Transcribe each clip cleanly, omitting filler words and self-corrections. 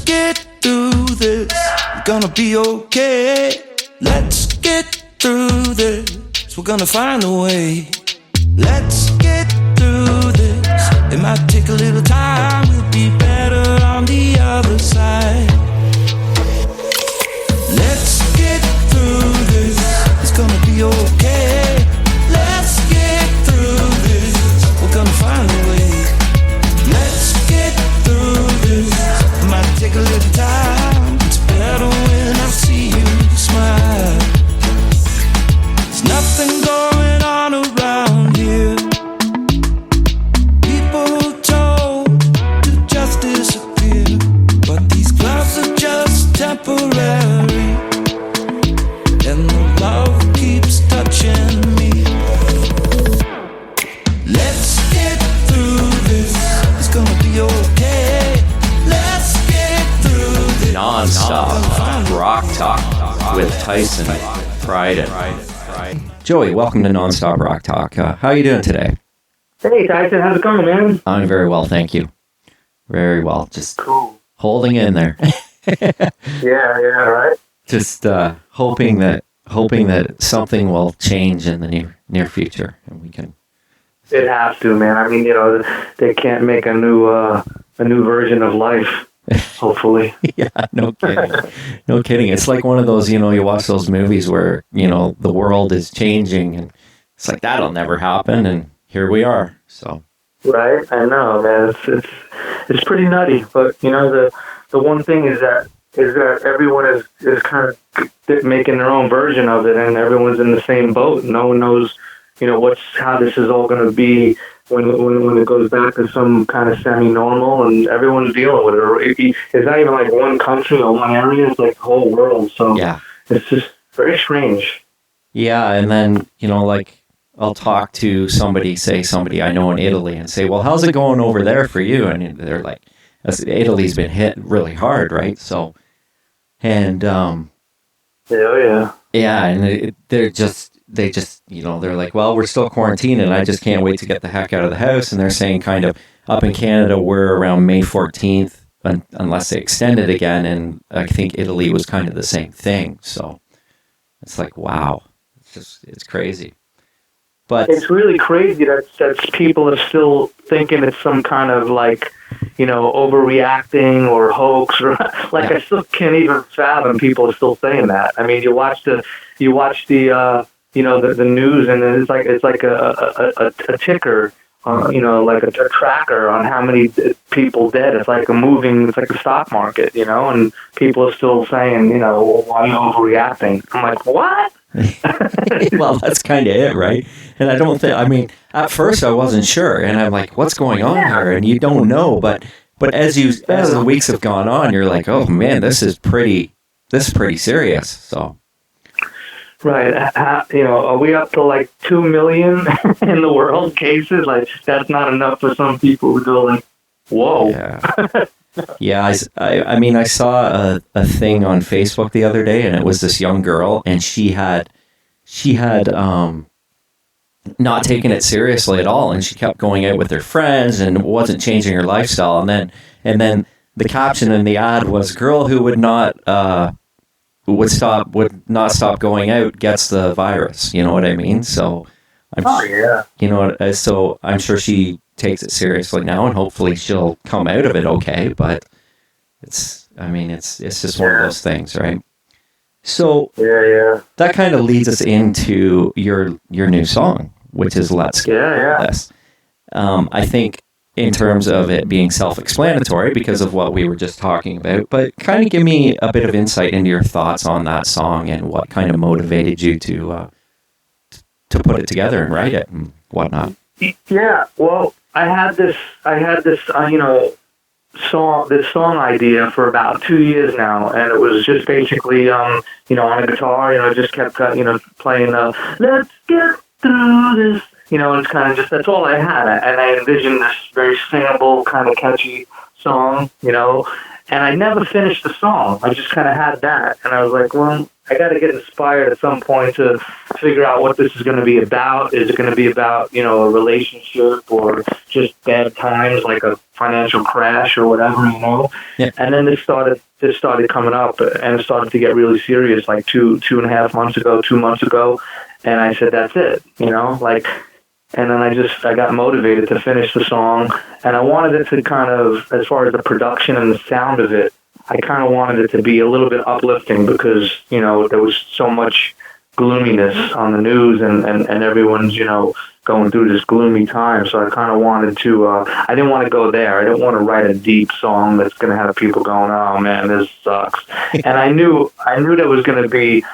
get through this. We're gonna be okay. Let's get through this. We're gonna find a way. Let's get through this. It might take a little time. We'll be better on the other side. Let's get through this. It's gonna be okay. Let's get through this. We're gonna find a way. Let's get through this. It might take a little time. It's better when I see you smile. There's nothing going on around here. People told to just disappear, but these clouds are just temporary, and the love keeps touching me. Let's get through this. It's gonna be okay. Let's get through this. Non-stop rock talk with Tyson, Friday. Joey, welcome to Non-Stop Rock Talk. How are you doing today? Hey, Tyson, how's it going, man? I'm very well, thank you. Very well. Just cool. Holding in there. Yeah, right. Just hoping that something will change in the near future, and we can. It has to, man. I mean, they can't make a new version of life. Hopefully. Yeah, no kidding. No kidding. It's like one of those, you watch those movies where, the world is changing and it's like, that'll never happen. And here we are. So. Right. I know, man. It's pretty nutty. But, the one thing is that everyone is kind of making their own version of it, and everyone's in the same boat. No one knows, how this is all going to be when it goes back to some kind of semi-normal, and everyone's dealing with it. It's not even like one country or one area, it's like the whole world. So yeah. It's just very strange. Yeah, and then, like, I'll talk to somebody I know in Italy and say, well, how's it going over there for you? And they're like, Italy's been hit really hard, right? So, and... Yeah. Yeah, and they just, they're like, well, we're still quarantined, and I just can't wait to get the heck out of the house. And they're saying kind of up in Canada, we're around May 14th, unless they extend it again. And I think Italy was kind of the same thing. So it's like, wow, it's crazy. But it's really crazy that people are still thinking it's some kind of like, overreacting or hoax or like, yeah. I still can't even fathom people are still saying that. I mean, you watch the the news, and it's like a ticker, like a tracker on how many people dead. It's like a stock market, and people are still saying, why are you overreacting? I'm like, what? Well, that's kind of it, right? And I don't think, at first I wasn't sure, and I'm like, what's going on here? And you don't know, but as the weeks have gone on, you're like, oh man, this is pretty serious. So. Right. Are we up to like 2 million in the world cases? Like, that's not enough for some people to go like, whoa. Yeah. Yeah, I saw a thing on Facebook the other day, and it was this young girl, and she had not taken it seriously at all, and she kept going out with her friends and wasn't changing her lifestyle. And then the caption in the ad was, "Girl who would not stop going out gets the virus." You know what I mean? So, so I'm sure she takes it seriously now, and hopefully she'll come out of it okay. But it's just one of those things, right? So that kind of leads us into your new song, which is "Let's Get Through This." I think in terms of it being self-explanatory because of what we were just talking about, but kind of give me a bit of insight into your thoughts on that song and what kind of motivated you to put it together and write it and whatnot. Yeah, well, I had this song idea for about 2 years now, and it was just basically on a guitar, just kept playing "Let's Get Through This," and it's kind of just, that's all I had, and I envisioned this very singable, kind of catchy song, And I never finished the song. I just kind of had that. And I was like, well, I got to get inspired at some point to figure out what this is going to be about. Is it going to be about, you know, a relationship or just bad times, like a financial crash or whatever, you know? Yeah. And then this started coming up, and it started to get really serious, like 2.5 months ago, 2 months ago. And I said, that's it, you know, like, and then I got motivated to finish the song, and I wanted it to kind of, as far as the production and the sound of it, I kind of wanted it to be a little bit uplifting because, you know, there was so much gloominess on the news and everyone's, you know, going through this gloomy time. So I kind of wanted to, I didn't want to go there. I didn't want to write a deep song that's going to have people going, oh man, this sucks. And I knew there was going to be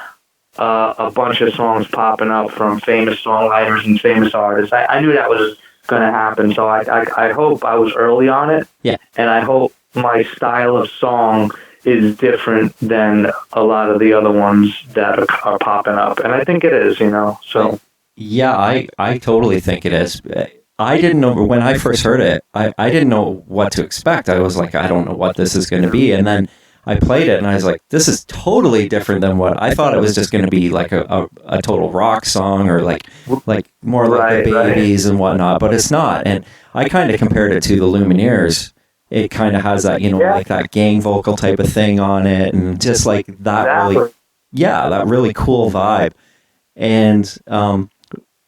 a bunch of songs popping up from famous songwriters and famous artists. I knew that was going to happen. So I hope I was early on it. Yeah. And I hope my style of song is different than a lot of the other ones that are popping up. And I think it is, you know, so. Yeah, I totally think it is. I didn't know, when I first heard it, I didn't know what to expect. I was like, I don't know what this is going to be. And then I played it and I was like, this is totally different than what I thought it was just going to be, like a total rock song or like more like the Babies and whatnot, but it's not. And I kind of compared it to the Lumineers. It kind of has that, you know, like that gang vocal type of thing on it, and just like that that really cool vibe. And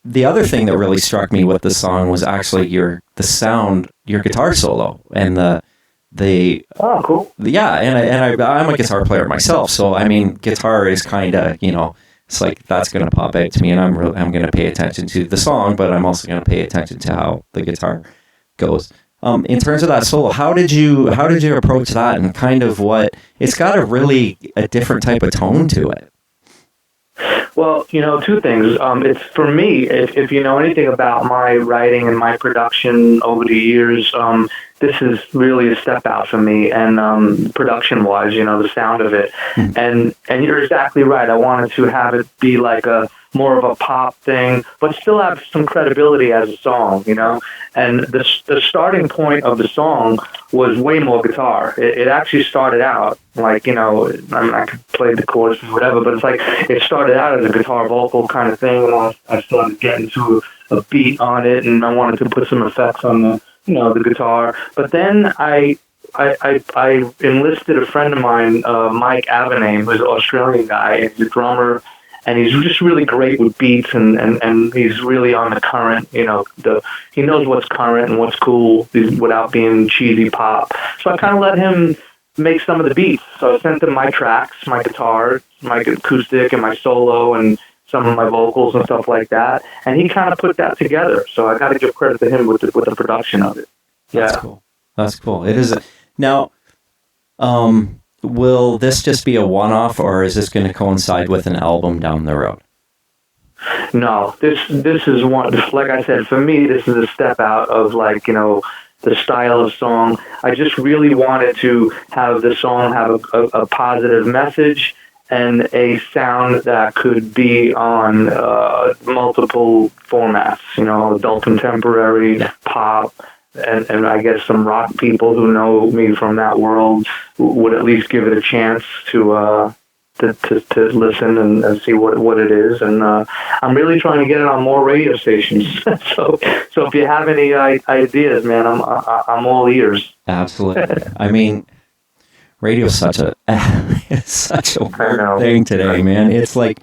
the other thing that really struck me with the song was actually your guitar solo and the oh, cool. Yeah, and I'm a guitar player myself, so I mean, guitar is kind of, you know, it's like that's going to pop out to me, and I'm going to pay attention to the song, but I'm also going to pay attention to how the guitar goes. In terms of that solo, how did you approach that, and kind of it's got a different type of tone to it? Well, you know, two things. It's for me, if you know anything about my writing and my production over the years, this is really a step out for me, and production-wise, you know, the sound of it. And you're exactly right. I wanted to have it be like more of a pop thing, but still have some credibility as a song, you know? And the starting point of the song was way more guitar. It actually started out like, you know, I mean, I could play the chords or whatever, but it's like it started out as a guitar vocal kind of thing, and I started getting to a beat on it, and I wanted to put some effects on the, you know, the guitar. But then I enlisted a friend of mine, Mike Avename, who's an Australian guy. He's a drummer, and he's just really great with beats, and he's really on the current, you know, he knows what's current and what's cool without being cheesy pop. So I kind of let him make some of the beats. So I sent him my tracks, my guitar, my acoustic, and my solo, and some of my vocals and stuff like that. And he kind of put that together. So I got to give credit to him with the production of it. Yeah. That's cool. It is. Now, will this just be a one-off, or is this going to coincide with an album down the road? No, this is one, like I said, for me, this is a step out of, like, you know, the style of song. I just really wanted to have the song have a positive message and a sound that could be on multiple formats, you know, adult contemporary, pop, and I guess some rock people who know me from that world would at least give it a chance to listen and see what it is. And I'm really trying to get it on more radio stations. so if you have any ideas, man, I'm all ears. Absolutely. I mean, radio's such a weird thing today, man. It's like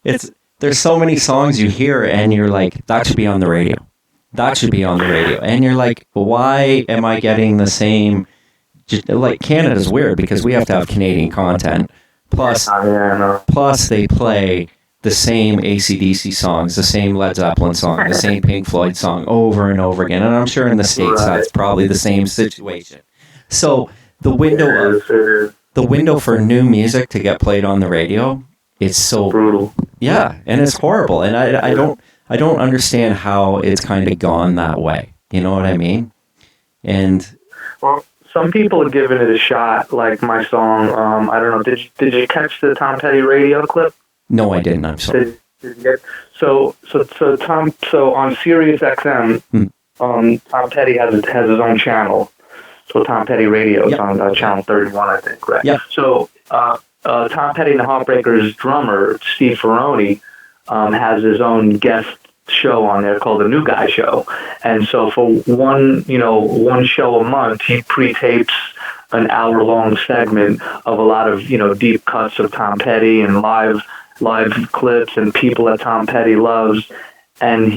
there's so many songs you hear and you're like, that should be on the radio. That should be on the radio. And you're like, why am I getting the same? Like, Canada's weird because we have to have Canadian content. Plus they play the same AC/DC songs, the same Led Zeppelin song, the same Pink Floyd song over and over again. And I'm sure in the States that's probably the same situation. So the window for new music to get played on the radio is so brutal. Yeah, and it's horrible. And I don't understand how it's kind of gone that way. You know what I mean? And well, some people have given it a shot, like my song. I don't know. Did you catch the Tom Petty radio clip? No, I didn't. I'm sorry. So on Sirius XM, Tom Petty has his own channel. So Tom Petty Radio is Yep. on Channel 31, I think, right? Yep. So Tom Petty and the Heartbreakers drummer, Steve Ferroni, has his own guest show on there called The New Guy Show. And so for one show a month, he pre-tapes an hour-long segment of a lot of, deep cuts of Tom Petty and live clips and people that Tom Petty loves. And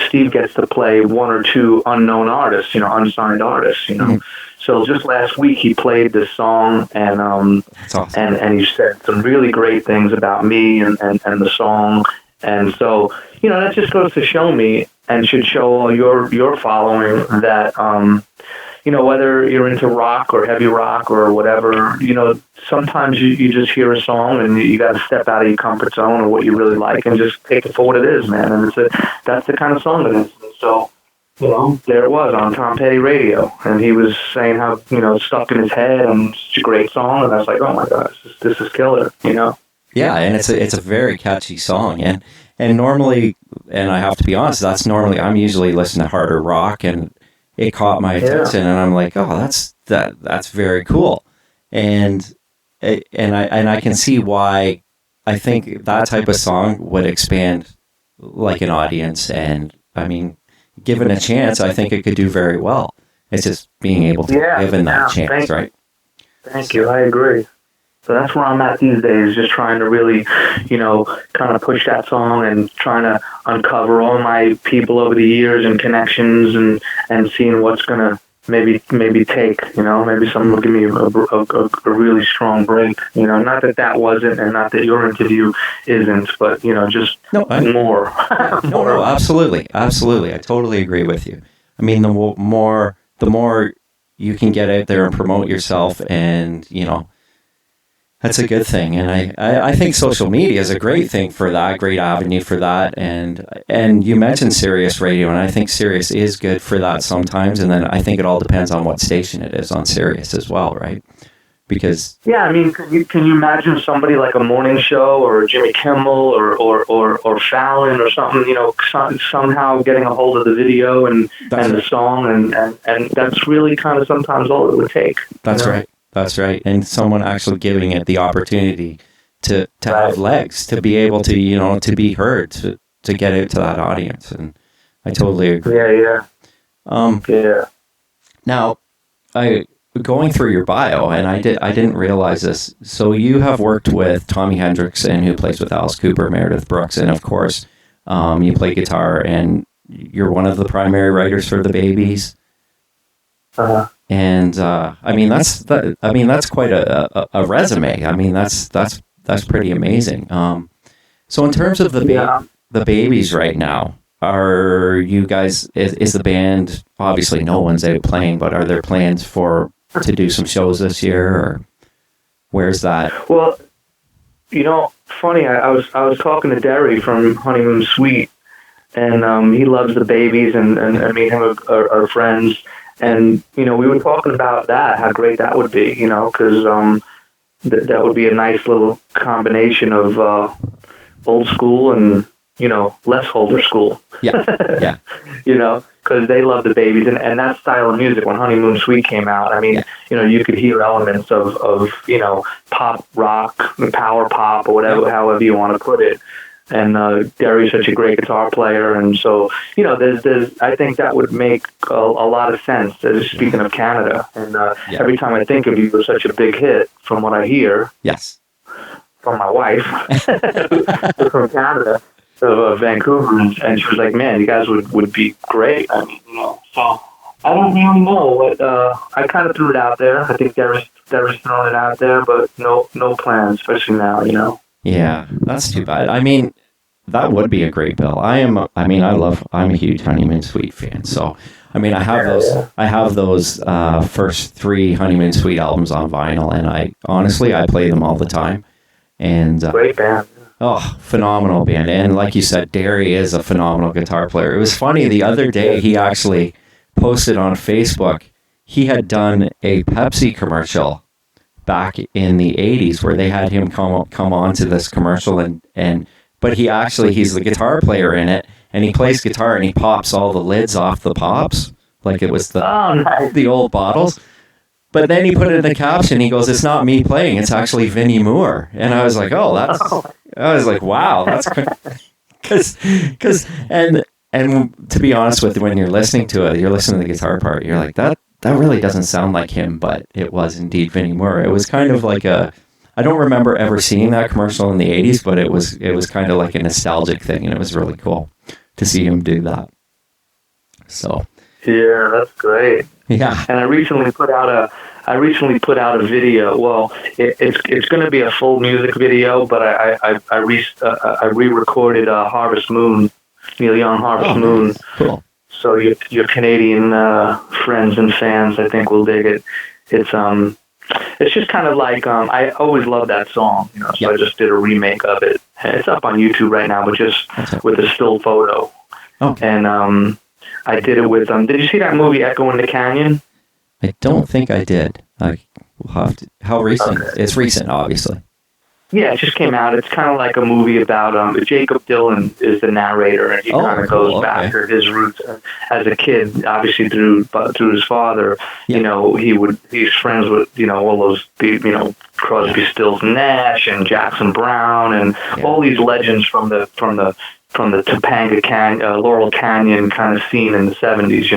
Steve gets to play one or two unknown artists, unsigned artists, Mm-hmm. So just last week he played this song and That's awesome. and he said some really great things about me and the song. And so, that just goes to show me and should show all your following that, whether you're into rock or heavy rock or whatever, sometimes you just hear a song and you got to step out of your comfort zone or what you really like and just take it for what it is, man. And that's the kind of song it is. And so, there it was on Tom Petty Radio. And he was saying how, stuck in his head and it's a great song. And I was like, oh my gosh, this is killer, Yeah, and it's a very catchy song, and normally, and I have to be honest, I'm usually listening to harder rock, and it caught my attention, and I'm like, oh, that's very cool, and I can see why I think that type of song would expand like an audience, and I mean, given a chance, I think it could do very well. It's just being able to given that chance, right? Thank you. I agree. So that's where I'm at these days, just trying to really, kind of push that song and trying to uncover all my people over the years and connections and seeing what's going to maybe take, maybe someone will give me a really strong break, not that wasn't and not that your interview isn't, but, just more. No, absolutely. Absolutely. I totally agree with you. I mean, the more you can get out there and promote yourself and, that's a good thing, and I think social media is a great thing for that, great avenue for that, and you mentioned Sirius Radio, and I think Sirius is good for that sometimes, and then I think it all depends on what station it is on Sirius as well, right? Because I mean, can you imagine somebody like a morning show or Jimmy Kimmel or Fallon or something, somehow getting a hold of the video and the song, and that's really kind of sometimes all it would take. That's right. That's right. And someone actually giving it the opportunity to have legs, to be able to, to be heard, to get out to that audience. And I totally agree. Yeah. Now, going through your bio, and I didn't realize this. So you have worked with Tommy Hendrix, and who plays with Alice Cooper, Meredith Brooks, and of course, you play guitar, and you're one of the primary writers for the Babies. And I mean that's quite a resume. I mean that's pretty amazing. So in terms of the Babies right now, are you guys is the band, obviously no one's out playing, but are there plans to do some shows this year, or where's that? Well, funny, I was talking to Derry from Honeymoon Suite, and he loves the Babies, and me and him are friends. And, we were talking about that, how great that would be, because that would be a nice little combination of old school and, less older school. Yeah. Because they love the Babies. And that style of music, when Honeymoon Suite came out, I mean, you could hear elements of pop rock, power pop, or whatever, however you want to put it. And Derry's such a great guitar player, and so there's I think that would make a lot of sense. Speaking of Canada, and every time I think of you, you're such a big hit, from what I hear. Yes. From my wife, from Canada, of Vancouver, and she was like, "Man, you guys would be great." I mean, so I don't really know what I kind of threw it out there. I think Derry's throwing it out there, but no plans, especially now. Yeah, that's too bad. I mean, that would be a great bill. I'm a huge Honeymoon Suite fan. So, I mean, I have those first 3 Honeymoon Suite albums on vinyl, and I play them all the time. And great band. Oh, phenomenal band. And like you said, Derry is a phenomenal guitar player. It was funny, the other day he actually posted on Facebook, he had done a Pepsi commercial back in the 80s where they had him come on to this commercial, but he's the guitar player in it, and he plays guitar and he pops all the lids off the pops, like it was nice. the old bottles. But then he put it in the caption. He goes, "It's not me playing. It's actually Vinnie Moore." And I was like, "Oh, that's." I was like, "Wow, that's because and to be honest with you, when you're listening to it, you're listening to the guitar part. You're like, that really doesn't sound like him, but it was indeed Vinnie Moore. It was kind of like I don't remember ever seeing that commercial in the '80s, but it was kind of like a nostalgic thing, and it was really cool to see him do that. So. Yeah, that's great. Yeah. And I recently put out a video. Well, it's going to be a full music video, but I re-recorded Harvest Moon, Neil Young Harvest Moon. Nice. Cool. So your Canadian friends and fans, I think, will dig it. It's just kind of like I always loved that song, so I just did a remake of it. It's up on YouTube right now, but just with a still photo. Oh. And I did it with did you see that movie Echo in the Canyon? I don't think I did. We'll have to. How recent? Okay. It's recent, obviously. Yeah, it just came out. It's kind of like a movie about Jacob Dylan is the narrator, and he kind of goes back to his roots as a kid. Obviously, through his father, he's friends with all those Crosby, Stills, Nash, and Jackson Brown, and all these legends from the Topanga Canyon, Laurel Canyon kind of scene in the 70s,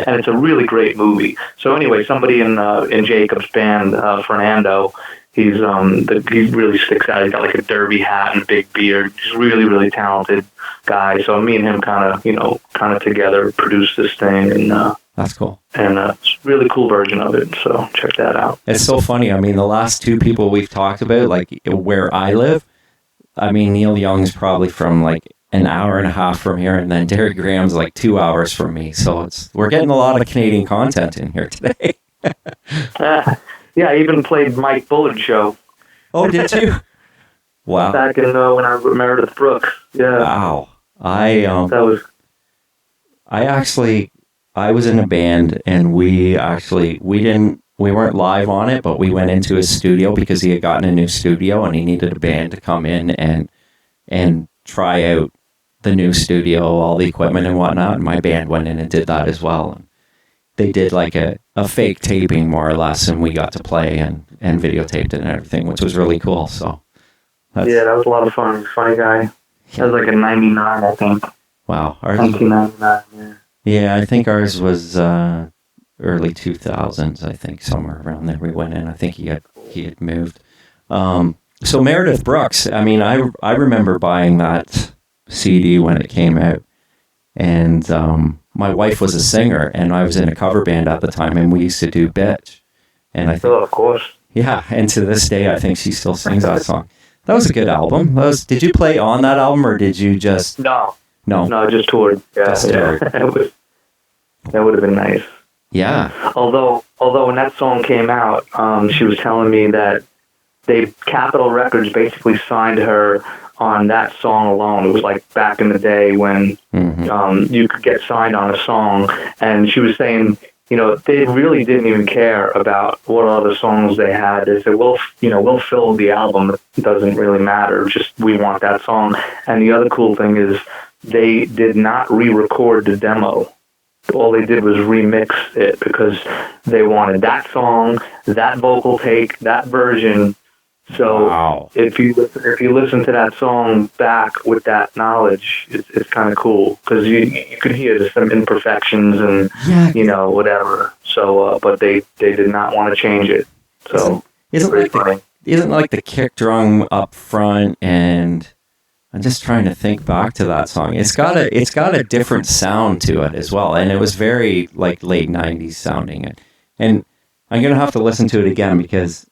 and it's a really great movie. So anyway, somebody in Jacob's band, Fernando, he really sticks out. He's got like a derby hat and a big beard. He's really, really talented guy. So me and him kind of together produced this thing, and that's cool. And it's a really cool version of it. So check that out. It's so funny. I mean, the last two people we've talked about, like where I live, I mean, Neil Young's probably from like an hour and a half from here, and then Derry Graham's like 2 hours from me. So we're getting a lot of Canadian content in here today. Yeah, I even played Mike Bullard's show. Oh, did you? Wow. Back in when I was Meredith Brooks. Yeah. Wow. I was in a band, and we weren't live on it, but we went into his studio because he had gotten a new studio, and he needed a band to come in and try out the new studio, all the equipment and whatnot. And my band went in and did that as well. And they did like a fake taping, more or less, and we got to play and videotaped it and everything, which was really cool. So that was a lot of fun. Funny guy. That was like a 99, I think. Wow. 1999, yeah. Yeah, I think ours was early 2000s, I think, somewhere around there we went in. I think he had moved. So Meredith Brooks, I mean, I remember buying that CD when it came out, and my wife was a singer, and I was in a cover band at the time, and we used to do Bitch. And I think, of course. Yeah, and to this day, I think she still sings that song. That was a good album. Did you play on that album, or did you just... No, just toured. Yeah, just toured. That would have been nice. Yeah. Although when that song came out, she was telling me that Capitol Records basically signed her on that song alone. It was like back in the day when you could get signed on a song, and she was saying, they really didn't even care about what other songs they had. They said, we'll fill the album. It doesn't really matter. Just we want that song. And the other cool thing is they did not re-record the demo. All they did was remix it because they wanted that song, that vocal take, that version. So wow. if you listen to that song back with that knowledge, it's kind of cool because you could hear some imperfections and whatever. So but they did not want to change it. So isn't like the kick drum up front, and I'm just trying to think back to that song. It's got a different sound to it as well, and it was very like late 90s sounding. And I'm gonna have to listen to it again because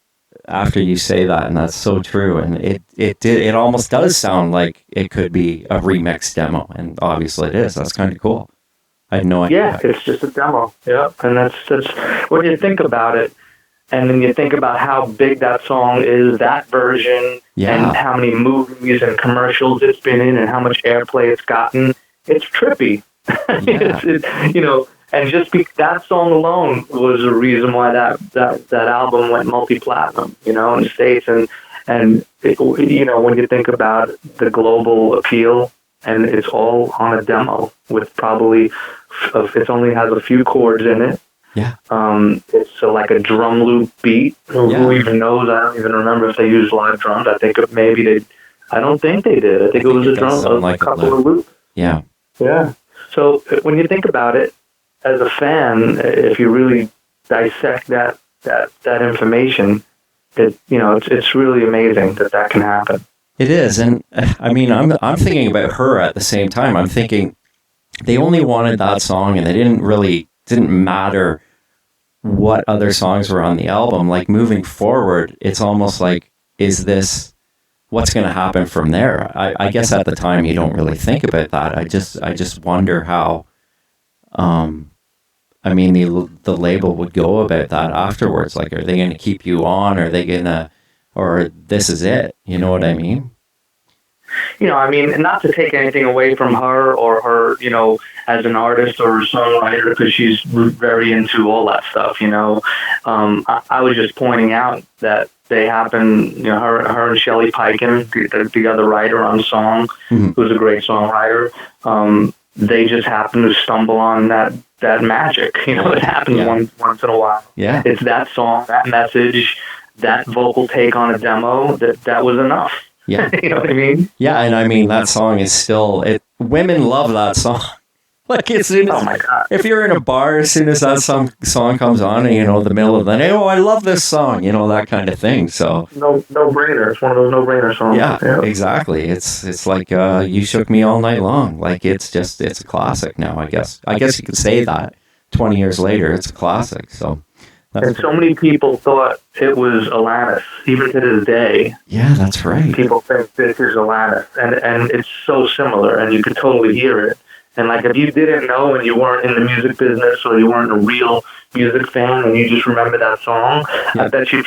after you say that, and that's so true, and it almost does sound like it could be a remix demo, and obviously it is. That's kind of cool. I had no idea. Yeah, it's just a demo. Yeah, and that's when you think about it, and then you think about how big that song is, that version, and how many movies and commercials it's been in, and how much airplay it's gotten. It's trippy. Yeah. And just that song alone was a reason why that album went multi-platinum, in the States. And when you think about the global appeal and it's all on a demo with probably, it only has a few chords in it. Yeah. It's like a drum loop beat. Who even knows? I don't even remember if they used live drums. I think maybe they. I don't think they did. I think it was a drum, a couple of loops. Yeah. Yeah. So when you think about it, as a fan, if you really dissect that information, it's really amazing that can happen. It is, and I mean, I'm thinking about her at the same time. I'm thinking they only wanted that song, and they didn't matter what other songs were on the album. Like, moving forward, it's almost like, is this what's going to happen from there? I guess at the time you don't really think about that. I just wonder how, I mean, the label would go about that afterwards. Like, are they going to keep you on? Are they going to, or this is it? You know what I mean? I mean, not to take anything away from her or her, as an artist or a songwriter, because she's very into all that stuff, I was just pointing out that they happen, her and Shelley Peiken, the other writer on the song, who's a great songwriter, they just happen to stumble on that magic, it happens once in a while. Yeah. It's that song, that message, that vocal take on a demo, that was enough. Yeah. You know what I mean? Yeah, and I mean, that song is still, women love that song. Like, as soon as, oh my God. If you're in a bar, as soon as that song comes on, and, the middle of the night, I love this song, that kind of thing. So no brainer. It's one of those no brainer songs. Yeah, exactly. It's like You Shook Me All Night Long. Like, it's a classic now. I guess you could say that 20 years later, it's a classic. So. And so many people thought it was Alanis, even to this day. Yeah, that's right. People think this is Alanis, and it's so similar, and you could totally hear it. And like, if you didn't know and you weren't in the music business or you weren't a real music fan and you just remember that song, I bet you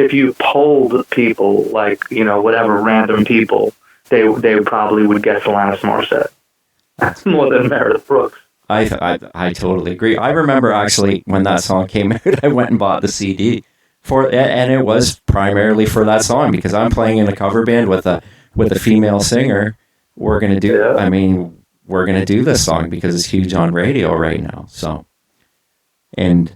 if you polled people, like, whatever random people, they probably would guess Alanis Morissette more than Meredith Brooks. I totally agree. I remember actually when that song came out, I went and bought the CD and it was primarily for that song, because I'm playing in a cover band with a female singer. We're gonna do this song because it's huge on radio right now. So, and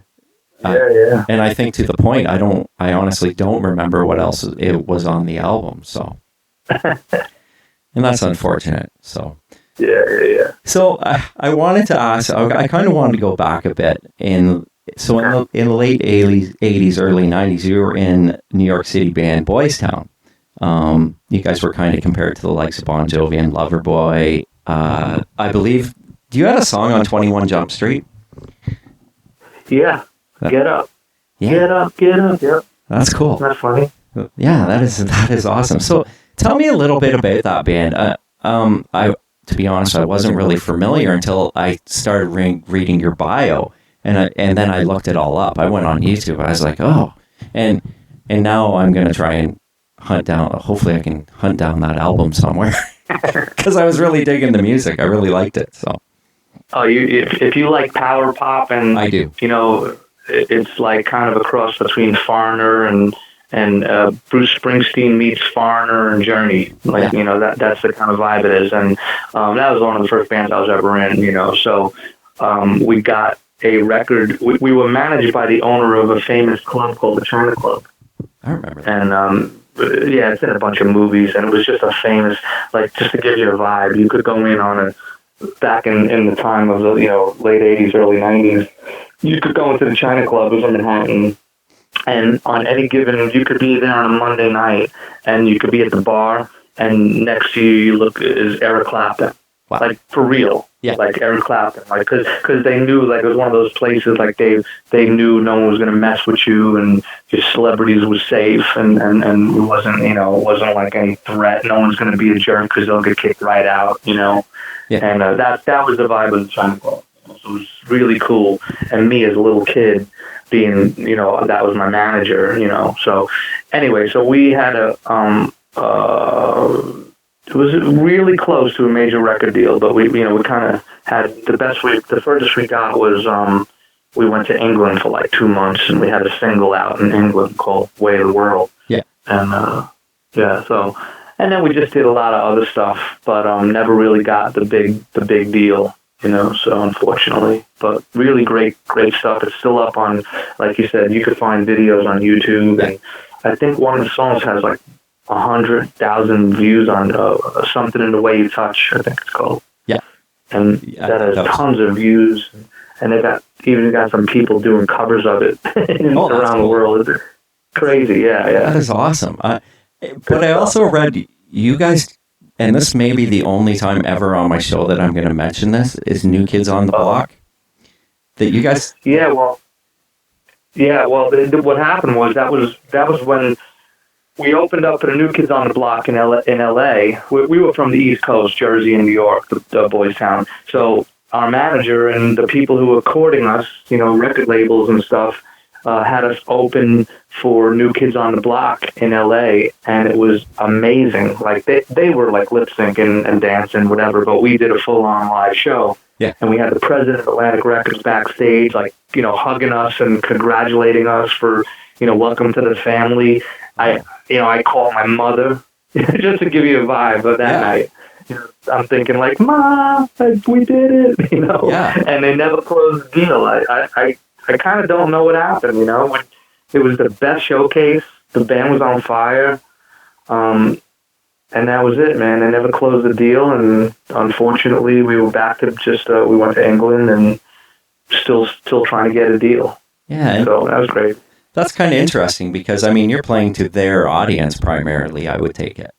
and I think, to the point, I honestly don't remember what else it was on the album. So, and that's unfortunate. So. Yeah. So I wanted to ask. I kind of wanted to go back a bit. In the late 80s, early 90s, you were in New York City band Boystown. You guys were kind of compared to the likes of Bon Jovi and Loverboy. I believe. Do you have a song on 21 Jump Street? Yeah. Get Up. Yeah. Get Up. Yep. That's cool. That's funny. Yeah, that is awesome. So tell me a little bit about that band. To be honest, I wasn't really familiar until I started reading your bio, and then I looked it all up. I went on YouTube. I was like, oh, and now I'm gonna try and hunt down. Hopefully, I can hunt down that album somewhere, because I was really digging the music. I really liked it. So, if you like power pop, and I do, it's like kind of a cross between Foreigner and Bruce Springsteen meets Foreigner and Journey. Like, that's the kind of vibe it is. And that was one of the first bands I was ever in, So we got a record. We were managed by the owner of a famous club called the China Club. I remember that. And it's in a bunch of movies, and it was just a famous, like, just to give you a vibe. You could go in on back in the time of the, late 80s, early 90s, you could go into the China Club. It was in Manhattan. And on any given, you could be there on a Monday night, and you could be at the bar, and next to you is Eric Clapton. Wow. Like, for real. Yeah. Like Eric Clapton. Like, because they knew, like, it was one of those places, like, they knew no one was going to mess with you, and just celebrities was safe, and it wasn't, it wasn't like any threat. No one's going to be a jerk because they'll get kicked right out, Yeah. And that was the vibe of the China Club. So it was really cool. And me as a little kid, being, that was my manager, So anyway, so we had it was really close to a major record deal, but we kind of had the furthest we got was, we went to England for like 2 months, and we had a single out in England called Way of the World. Yeah. And, so And then we just did a lot of other stuff, but never really got the big deal, you know. So unfortunately, but really great stuff. It's still up on, like you said, you could find videos on YouTube, and I think one of the songs has like 100,000 views on Something in the Way You Touch, I think it's called. Yeah, and that has tons of views, and they even got some people doing covers of it around the world. It's crazy, yeah. That is awesome. But I also read you guys, and this may be the only time ever on my show that I'm going to mention this, is New Kids on the Block. That you guys... What happened was that was when we opened up for the New Kids on the Block in L.A. We were from the East Coast, Jersey and New York, the boys' town. So our manager and the people who were courting us, you know, record labels and stuff, had us open for New Kids on the Block in L.A., and it was amazing. Like, they were, like, lip-syncing and dancing, whatever, but we did a full-on live show. Yeah. And we had the president of Atlantic Records backstage, like, you know, hugging us and congratulating us for, you know, welcome to the family. I called my mother just to give you a vibe of that night. You know, I'm thinking, like, Mom, we did it, you know. Yeah. And they never closed the deal. I kind of don't know what happened, you know. It was the best showcase. The band was on fire. And that was it, man. They never closed the deal. And unfortunately, we were back to just, we went to England and still trying to get a deal. Yeah. So that was great. That's kind of interesting because, I mean, you're playing to their audience primarily, I would take it.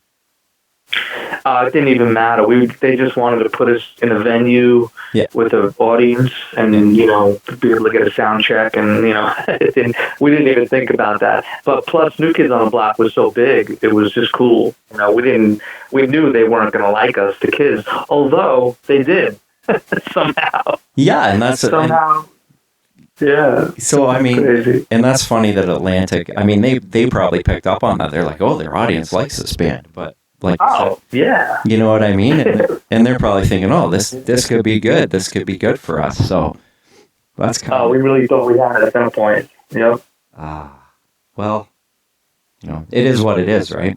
It didn't even matter. They just wanted to put us in a venue with an audience and, you know, be able to get a sound check. And, you know, we didn't even think about that. But plus, New Kids on the Block was so big, it was just cool. You know, we knew they weren't going to like us, the kids, although they did somehow. Yeah, and that's somehow. Yeah. So, I mean, crazy. And that's funny that Atlantic, I mean, they probably picked up on that. They're like, oh, their audience likes this band. But, like, yeah. You know what I mean? And they're probably thinking, oh, this could be good. This could be good for us. So, that's kind of... we really thought we had it at that point. Yep. Well, you know, it is what it is, right?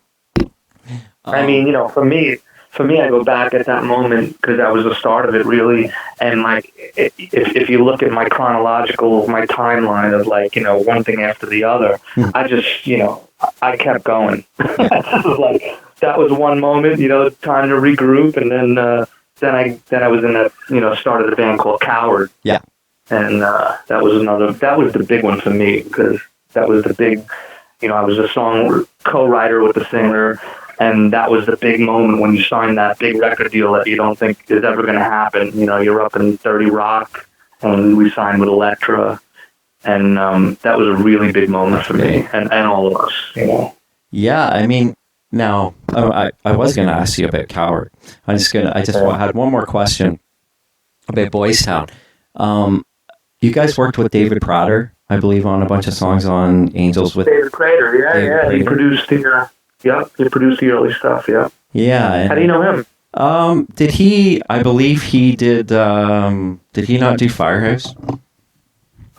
I mean, you know, for me, I go back at that moment because that was the start of it, really. And, like, if you look at my timeline of, like, you know, one thing after the other, I just, you know, I kept going. Like, that was one moment, you know, time to regroup. And then I was in that, you know, started a band called Coward. Yeah. And that was the big one for me because that was the big, you know, I was a co-writer with the singer. And that was the big moment when you signed that big record deal that you don't think is ever going to happen. You know, you're up in 30 Rock, and we signed with Elektra. And that was a really big moment for me and all of us, you know. Yeah, I mean, now, I was going to ask you about Coward. I just had one more question about Boystown. You guys worked with David Prater, I believe, on a bunch of songs on Angels with... David Prater, yeah. He produced the... he produced the early stuff, yeah. Yeah. How do you know him? Did he, I believe he did he not do Firehouse?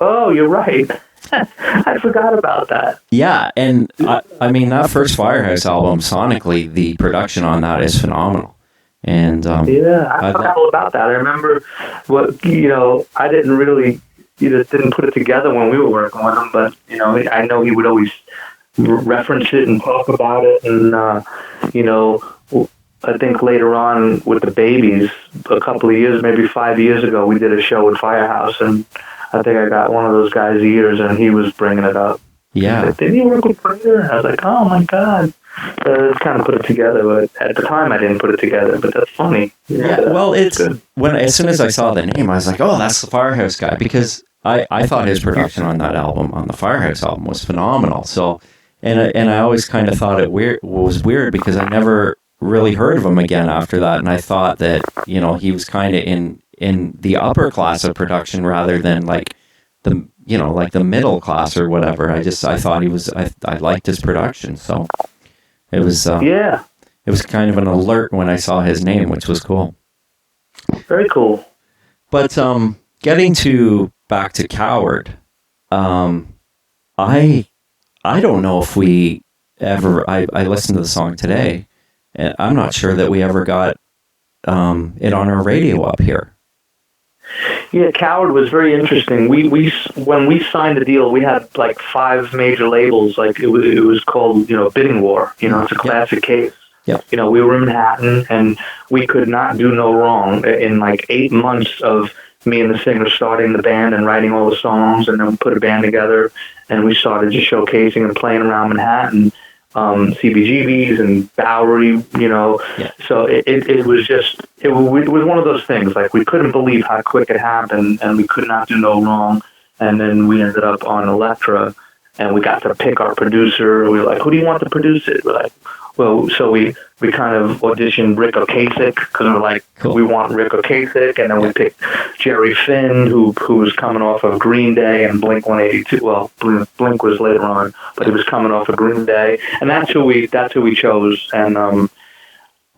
Oh, you're right. I forgot about that. Yeah, and I mean, that first Firehouse album, sonically, the production on that is phenomenal. And I forgot all about that. I remember I didn't put it together when we were working with him, but, you know, I know he would always reference it and talk about it, and you know, I think later on with the Babies, a couple of years, maybe 5 years ago, we did a show with Firehouse, and I think I got one of those guys' ears, and he was bringing it up. Yeah. Like, did you work with Prater? I was like, oh my god. I kind of put it together, but at the time I didn't put it together. But that's funny. Yeah. Well, it's good. As soon as I saw the name, I was like, oh, that's the Firehouse guy, because I thought his production on that album, on the Firehouse album, was phenomenal. So. And I always kind of thought it was weird because I never really heard of him again after that, and I thought that, you know, he was kind of in the upper class of production rather than like the, you know, like the middle class or whatever. I thought he was, I liked his production, so it was it was kind of an alert when I saw his name, which was cool. Very cool. But getting back to Coward, I don't know if we ever... I listened to the song today, And I'm not sure that we ever got it on our radio up here. Yeah, Coward was very interesting. We when we signed the deal, we had like 5 major labels. Like it was called, bidding war. It's a classic case. Yep. We were in Manhattan, and we could not do no wrong. In like 8 months of me and the singer starting the band and writing all the songs, and then we put a band together, and we started just showcasing and playing around Manhattan, CBGBs and Bowery, Yeah. So it was just, it was one of those things, like we couldn't believe how quick it happened, and we could not do no wrong. And then we ended up on Elektra, and we got to pick our producer. We were like, who do you want to produce it? We're like, well, so we kind of auditioned Rick Ocasek, because we're like, Cool. We want Rick Ocasek, and then we picked Jerry Finn, who was coming off of Green Day and Blink-182. Well, Blink was later on, but he was coming off of Green Day, and that's who we chose. And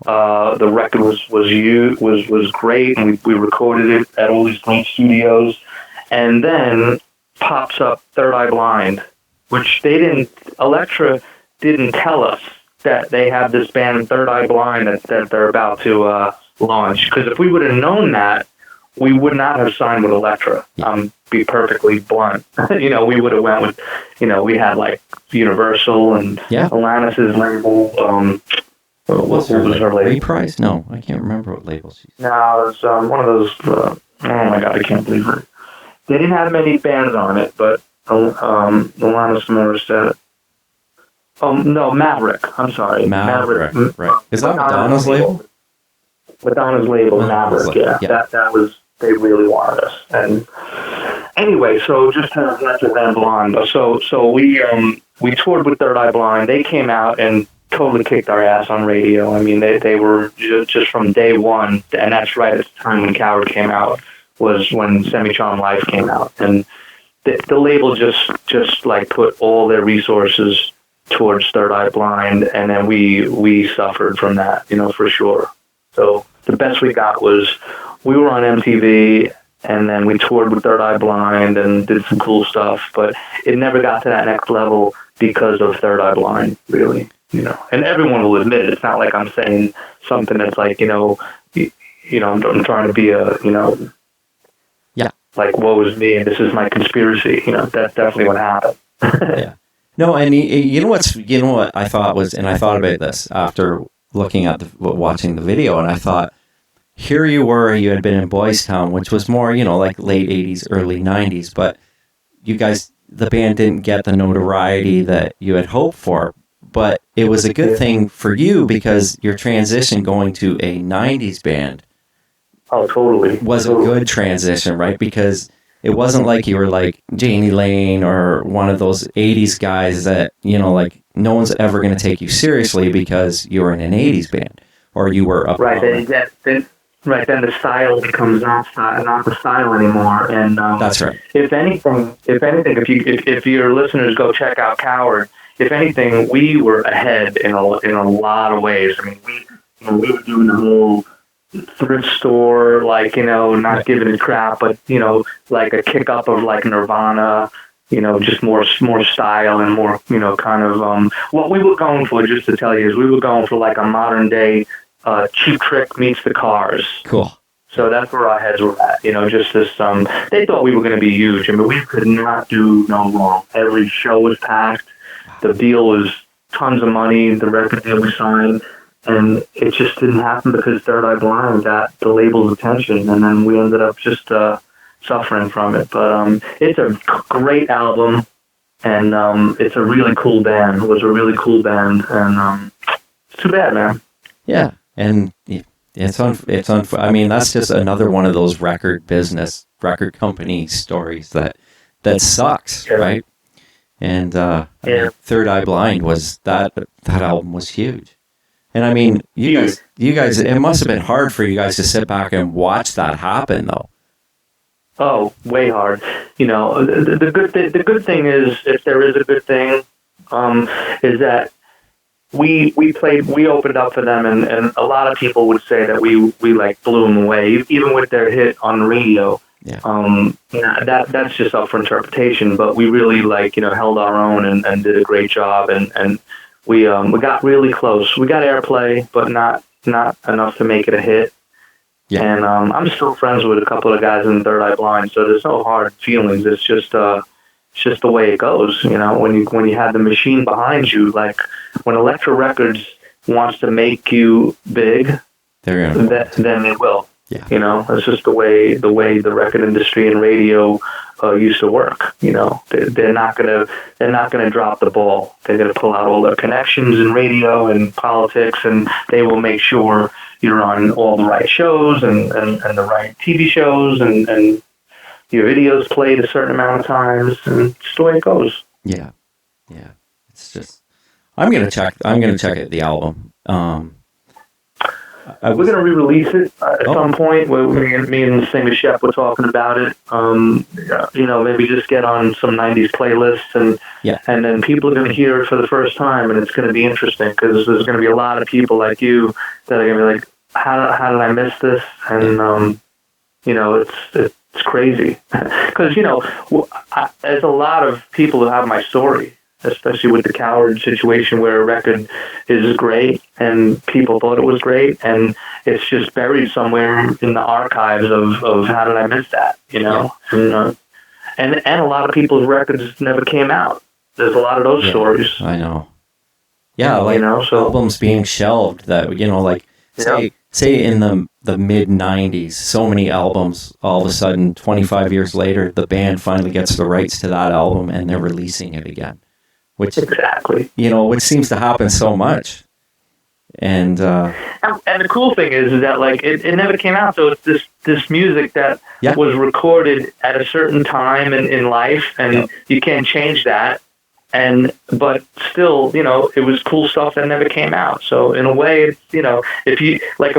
the record was great, and we recorded it at all these great studios. And then pops up Third Eye Blind, which Elektra didn't tell us that they have this band Third Eye Blind that they're about to launch. Because if we would have known that, we would not have signed with Elektra. Be perfectly blunt. We would have went with, we had like Universal and Alanis's label. What was her label? Reprise? No, I can't remember what label she's. No, it was one of those. Oh my God, I can't believe it. They didn't have many bands on it, but Alanis Morissette. Oh no, Maverick. I'm sorry, Maverick. Right? Is that Madonna's label? Madonna's label, Maverick. Yeah, that was. They really wanted us. And anyway, so just not to ramble on, but so we toured with Third Eye Blind. They came out and totally kicked our ass on radio. I mean, they were just from day one, and that's right at the time when Coward came out, was when Semi-Charmed Life came out, and the label just like put all their resources towards Third Eye Blind, and then we suffered from that, for sure. So the best we got was we were on MTV, and then we toured with Third Eye Blind and did some cool stuff, but it never got to that next level because of Third Eye Blind, really. And everyone will admit it. It's not like I'm saying something that's like, I'm trying to be like, woe is me and this is my conspiracy. That's definitely what happened. Yeah. No, and you know what I thought was, and I thought about this after looking at watching the video, and I thought, here you were, you had been in Boys Town, which was more, like late 80s, early 90s, but you guys, the band didn't get the notoriety that you had hoped for. But it was a good thing for you because your transition going to a 90s band was a good transition, right? Because it wasn't like you were like Janie Lane or one of those 80s guys that, like no one's ever going to take you seriously because you were in an 80s band or you were up. Right. Then the style becomes not the style anymore. And that's right. If anything, if your listeners go check out Coward, if anything, we were ahead in a lot of ways. I mean, we were doing the whole thrift store, like, not giving a crap, but, like a kick up of like Nirvana, just more style and more, kind of, what we were going for, just to tell you, is we were going for like a modern day Cheap Trick meets the Cars. Cool. So that's where our heads were at, just this, they thought we were going to be huge. I mean, we could not do no wrong. Every show was packed. The deal was tons of money, the record deal we signed, and it just didn't happen because Third Eye Blind got the label's attention, and then we ended up just suffering from it. But it's a great album, and it's a really cool band. It was a really cool band, and it's too bad, man. Yeah, and it's I mean, that's just another one of those record company stories that sucks, right? And Third Eye Blind was that album was huge. And I mean, you guys, it must have been hard for you guys to sit back and watch that happen, though. Oh, way hard. The good thing is, if there is a good thing, is that we opened up for them, and a lot of people would say that we like blew them away, even with their hit on the radio. Yeah. That's just up for interpretation, but we really held our own and did a great job, and we got really close. We got airplay, but not enough to make it a hit. Yeah. And I'm still friends with a couple of guys in Third Eye Blind, so there's no hard feelings. It's just the way it goes, you know. When you have the machine behind you, like when Elektra Records wants to make you big, then they will. Yeah. You know, it's just the way the record industry and radio used to work. You know, they're not gonna drop the ball. They're gonna pull out all their connections in radio and politics, and they will make sure you're on all the right shows and the right TV shows, and your videos played a certain amount of times, and it's the way it goes. Yeah. It's just, I'm gonna check the album. We're going to re-release it at some point. Me and Same as Chef were talking about it. You know, maybe just get on some 90s playlists, and then people are going to hear it for the first time, and it's going to be interesting because there's going to be a lot of people like you that are going to be like, how did I miss this? And, you know, it's crazy. Because, you know, there's a lot of people who have my story, especially with the Coward situation where a record is great and people thought it was great and it's just buried somewhere in the archives of how did I miss that, you know? Yeah. And a lot of people's records never came out. There's a lot of those stories. I know. Yeah, like, you know, so albums being shelved that, you know, like say in the mid 90s, so many albums, all of a sudden 25 years later, the band finally gets the rights to that album and they're releasing it again. Which, exactly, you know, which seems to happen so much, and the cool thing is that like it never came out. So it's this music that was recorded at a certain time in life, and you can't change that. But still, you know, it was cool stuff that never came out. So in a way, it's, you know, if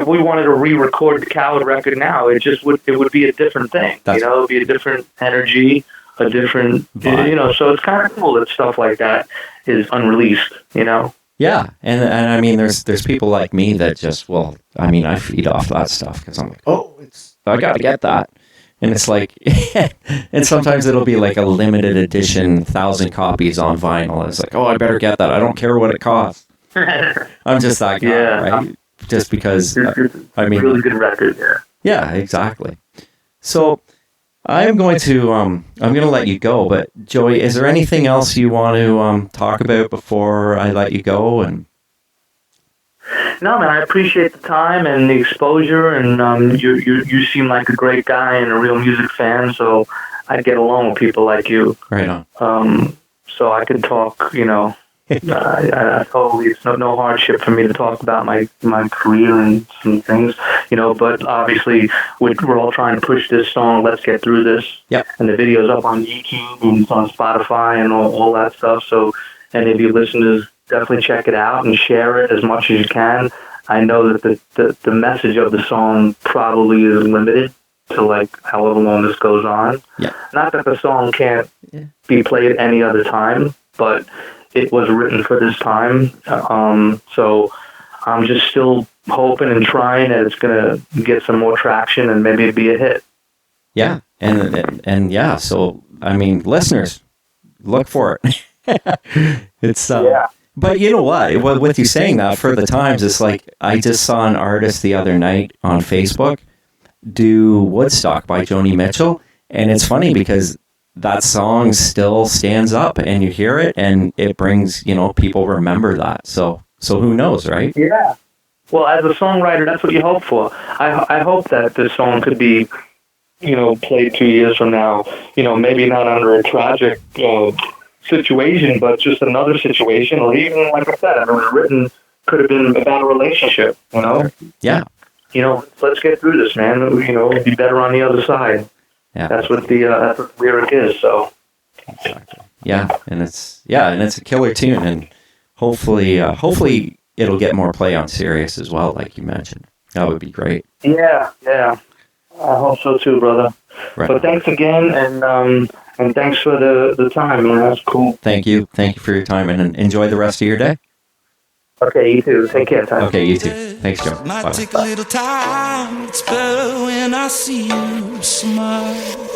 we wanted to re-record the Coward record now, it would be a different thing. You know, it would be a different energy. A different, you know, so it's kind of cool that stuff like that is unreleased, you know? Yeah, and I mean, there's people like me that just, I feed off that stuff because I'm like, I got to get that. And it's like, and sometimes it'll be like a limited edition, 1,000 copies on vinyl. It's like, I better get that. I don't care what it costs. I'm just that guy, right? Just because, I mean. Really good record, Yeah, exactly. So, I'm going to let you go, but Joey, is there anything else you want to talk about before I let you go? And no, man, I appreciate the time and the exposure, and you seem like a great guy and a real music fan, so I get along with people like you. Right on. So I could talk, you know. I totally, it's no hardship for me to talk about my career and some things, you know, but obviously we're all trying to push this song, Let's Get Through This. Yep. And the video's up on YouTube and it's on Spotify and all that stuff. So any of you listeners, definitely check it out and share it as much as you can. I know that the message of the song probably is limited to like however long this goes on. Yeah. Not that the song can't be played any other time, but it was written for this time. So I'm just still hoping and trying that it's going to get some more traction and maybe be a hit. Yeah. And yeah, so, I mean, listeners, look for it. It's, but you know what? With you saying that, for the times, it's like, I just saw an artist the other night on Facebook do Woodstock by Joni Mitchell. And it's funny because that song still stands up and you hear it and it brings, you know, people remember that. So who knows, right? Yeah. Well, as a songwriter, that's what you hope for. I hope that this song could be, you know, played 2 years from now, you know, maybe not under a tragic situation, but just another situation, or even, like I said, it was written, could have been about a relationship, you know? Yeah. You know, let's get through this, man. You know, it'll be better on the other side. Yeah. That's what the lyric is, so. Exactly. Yeah, and it's a killer tune, and hopefully it'll get more play on Sirius as well, like you mentioned. That would be great. Yeah. I hope so too, brother. Right. But thanks again, and thanks for the time, man. That's cool. Thank you for your time, and enjoy the rest of your day. Okay, you too. Take care, Tyson. Okay, you too. Thanks, Joe. Might Bye. take a little time. It's better when I see you smile.